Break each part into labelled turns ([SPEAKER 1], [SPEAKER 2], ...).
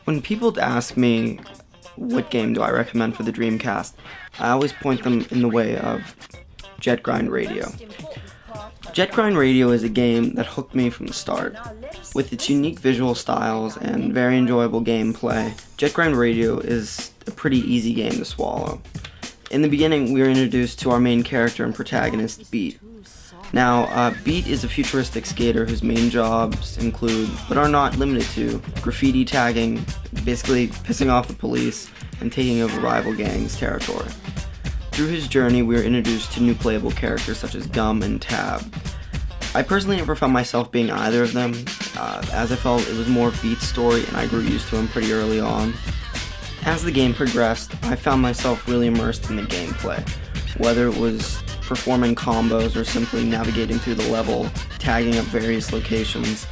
[SPEAKER 1] When people ask me what game do I recommend for the Dreamcast, I always point them in the way of JetGrindRadio. JetGrindRadio is a game that hooked me from the start. With its unique visual styles and very enjoyable gameplay, JetGrindRadio is a pretty easy game to swallow. In the beginning, we are introduced to our main character and protagonist, Beat. Now, Beat is a futuristic skater whose main jobs include, but are not limited to, graffiti tagging, basically pissing off the police, and taking over rival gangs' territory. Through his journey, we are introduced to new playable characters such as Gum and Tab. I personally never found myself being either of them, as I felt it was more of Beat's story and I grew used to him pretty early on. As the game progressed, I found myself really immersed in the gameplay, whether it was performing combos or simply navigating through the level, tagging up various locations.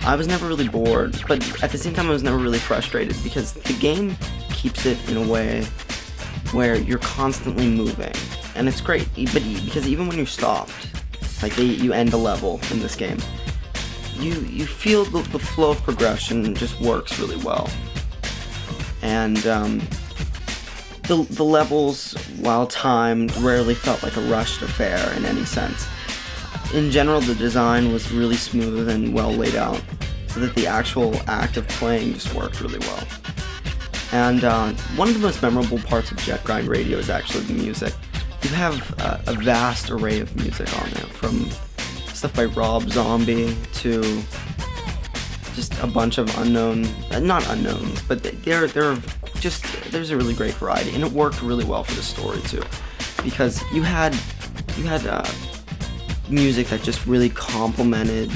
[SPEAKER 1] I was never really bored, but at the same time I was never really frustrated because the game keeps it in a way where you're constantly moving, and it's great, because even when you're stopped, like you end a level in this game, you feel the flow of progression just works really well. And the levels, while timed, rarely felt like a rushed affair in any sense. In general, the design was really smooth and well laid out, so that the actual act of playing just worked really well. And one of the most memorable parts of JetGrindRadio is actually the music. You have a vast array of music on there, from stuff by Rob Zombie to just a bunch of not unknowns, but there's a really great variety, and it worked really well for the story too, because you had music that just really complemented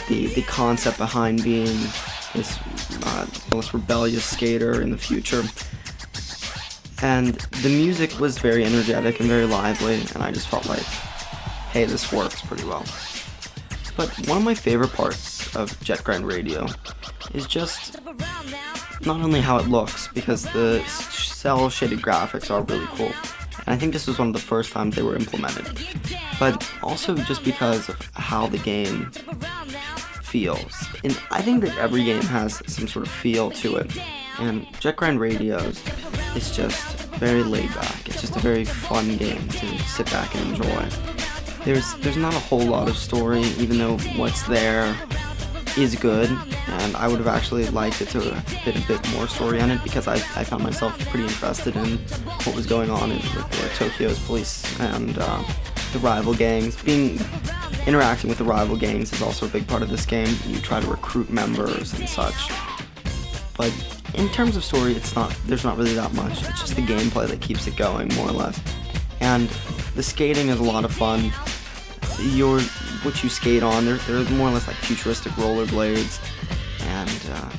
[SPEAKER 1] the concept behind being this most rebellious skater in the future. And the music was very energetic and very lively, and I just felt like, hey, this works pretty well. But one of my favorite parts of JetGrindRadio is just not only how it looks, because the cel-shaded graphics are really cool, and I think this was one of the first times they were implemented, but also just because of how the game feels. And I think that every game has some sort of feel to it, and JetGrindRadio's is just very laid back. It's just a very fun game to sit back and enjoy. There's not a whole lot of story, even though what's there is good, and I would have actually liked it to have been a bit more story on it, because I found myself pretty interested in what was going on with Tokyo's police and the rival gangs. Interacting with the rival gangs is also a big part of this game. You try to recruit members and such. But in terms of story, there's not really that much. It's just the gameplay that keeps it going, more or less. And the skating is a lot of fun. What you skate on, they're more or less like futuristic rollerblades, and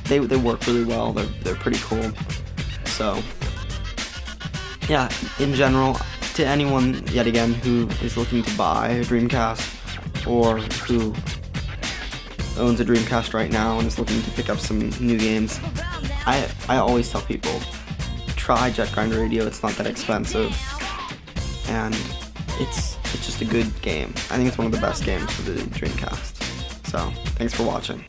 [SPEAKER 1] they work really well. They're pretty cool. So yeah, in general, to anyone yet again who is looking to buy a Dreamcast, or who owns a Dreamcast right now and is looking to pick up some new games, I always tell people, try JetGrindRadio. It's not that expensive, and it's just a good game. I think it's one of the best games for the Dreamcast. So, thanks for watching.